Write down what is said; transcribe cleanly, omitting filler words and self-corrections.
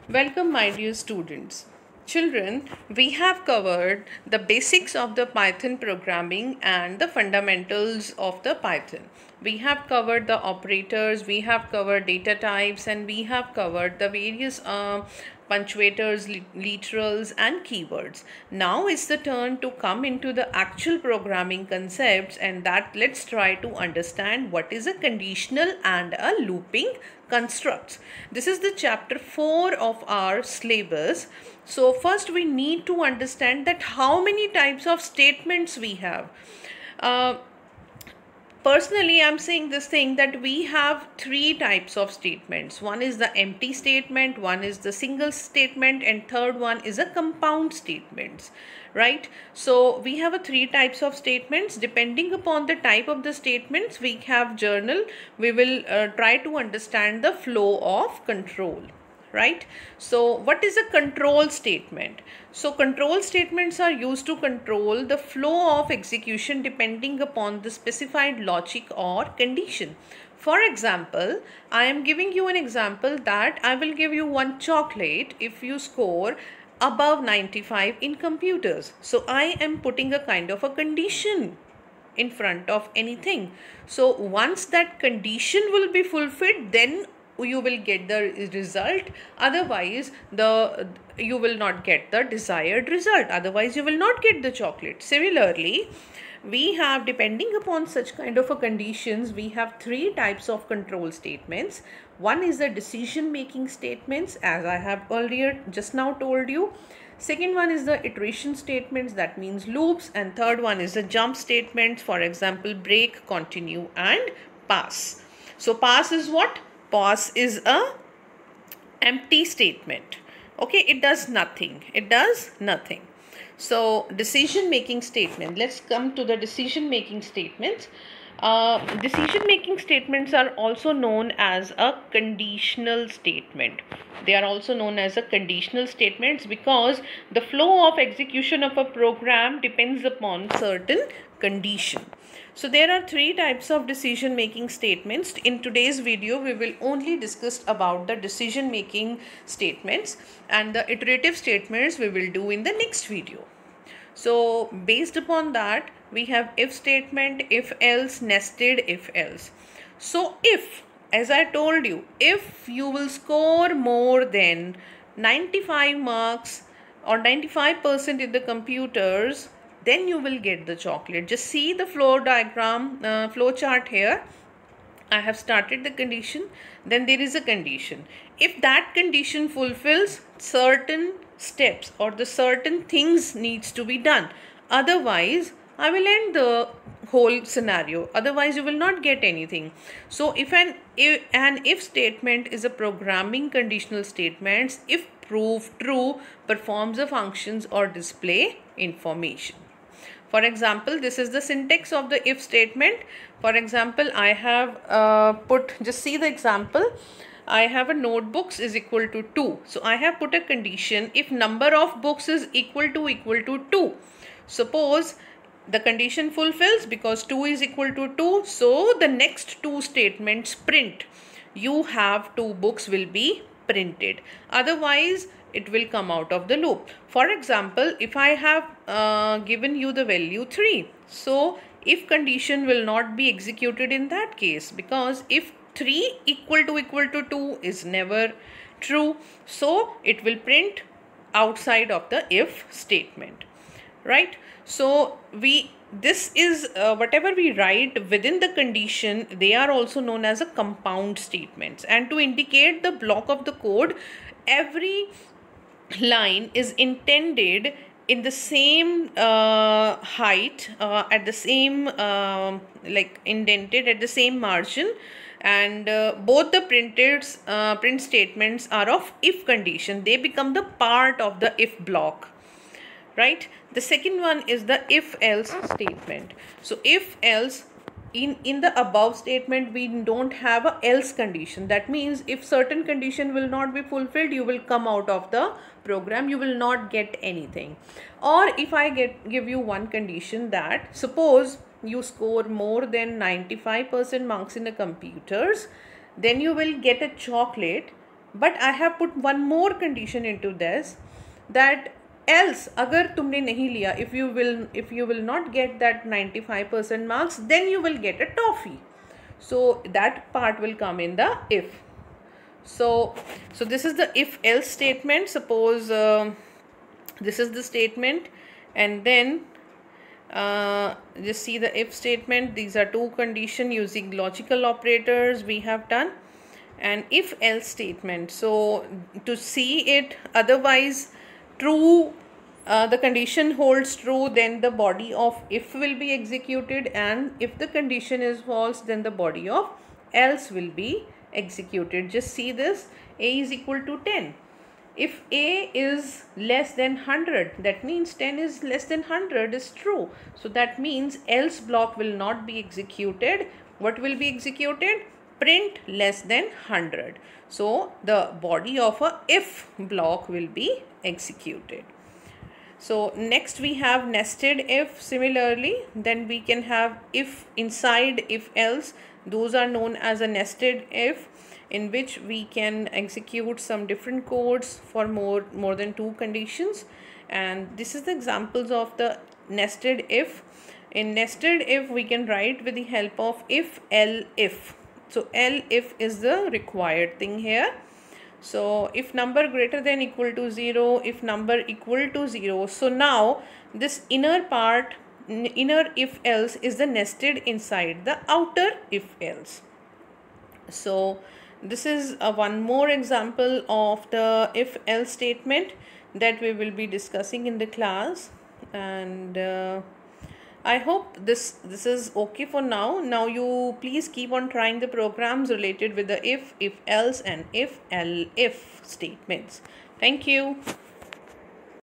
Welcome, my dear students. Children, we have covered the basics of the Python programming and the fundamentals of the Python. We have covered the operators, we have covered data types, and we have covered the various punctuators, literals, and keywords. Now it's the turn to come into the actual programming concepts, and that let's try to understand what is a conditional and a looping constructs. This is the chapter 4 of our syllabus. So first we need to understand that how many types of statements we have. Personally, I'm saying this thing that we have three types of statements. One is the empty statement, one is the single statement, and third one is a compound statements, right? So we have a three types of statements. Depending upon the type of the statements we have journal, we will try to understand the flow of control. Right? So what is a control statement? So control statements are used to control the flow of execution depending upon the specified logic or condition. For example, I am giving you an example that I will give you one chocolate if you score above 95 in computers. So I am putting a kind of a condition in front of anything. So once that condition will be fulfilled, then you will get the result. Otherwise you will not get the desired result. Otherwise you will not get the chocolate. Similarly, we have, depending upon such kind of a conditions, we have three types of control statements. One is the decision making statements, as I have earlier just now told you. Second one is the iteration statements, that means loops, and third one is the jump statements, for example break, continue, and pass. So pass is what? Pass is a empty statement. Okay, it does nothing. So decision making statement. Let's come to the decision making statements. Decision making statements are also known as a conditional statement. They are also known as a conditional statements because the flow of execution of a program depends upon certain condition. So there are three types of decision making statements. In today's video we will only discuss about the decision making statements, and the iterative statements we will do in the next video. So based upon that, we have if statement, if else, nested if else. So if, as I told you, if you will score more than 95 marks or 95% in the computers, then you will get the chocolate. Just see the flow diagram, flow chart here. I have started the condition, then there is a condition. If that condition fulfills, certain steps or the certain things needs to be done. Otherwise, I will end the whole scenario. Otherwise, you will not get anything. So if an if statement is a programming conditional statement, if proved true, performs the functions or display information. For example, this is the syntax of the if statement. For example, I have just see the example. I have a notebooks is equal to 2. So I have put a condition if number of books is equal to 2. Suppose the condition fulfills because 2 is equal to 2. So the next two statements print. You have 2 books will be printed. Otherwise, it will come out of the loop. For example, if I have given you the value 3, so if condition will not be executed in that case, because if 3 equal to 2 is never true, so it will print outside of the if statement, right? So this is whatever we write within the condition, they are also known as a compound statements. And to indicate the block of the code, every line is intended in the same height, at the same like indented at the same margin, and both the print statements are of if condition. They become the part of the if block, right? The second one is the if else statement. So if else, in the above statement we don't have a else condition. That means if certain condition will not be fulfilled, you will come out of the program, you will not get anything. Or if I give you one condition that suppose you score more than 95% marks in the computers, then you will get a chocolate but I have put one more condition into this, that else अगर तुमने नहीं लिया, if you will not get that 95% marks, then you will get a toffee. So that part will come in the if. So this is the if else statement. Suppose this is the statement, and then just see the if statement. These are two conditions using logical operators we have done, and if else statement. So to see it, otherwise true, the condition holds true, then the body of if will be executed, and if the condition is false, then the body of else will be executed. Just see this, a is equal to 10. If a is less than 100, that means 10 is less than 100 is true. So that means else block will not be executed. What will be executed? Print less than 100. So the body of a if block will be executed. So next we have nested if. Similarly, then we can have if inside if else. Those are known as a nested if, in which we can execute some different codes for more than two conditions. And this is the examples of the nested if. In nested if, we can write with the help of if, elif. So elif is the required thing here. So if number greater than equal to 0, if number equal to 0. So now this inner part, inner if else, is the nested inside the outer if else. So this is one more example of the if else statement that we will be discussing in the class. And I hope this is okay for now. Now you please keep on trying the programs related with the if else and if statements. Thank you.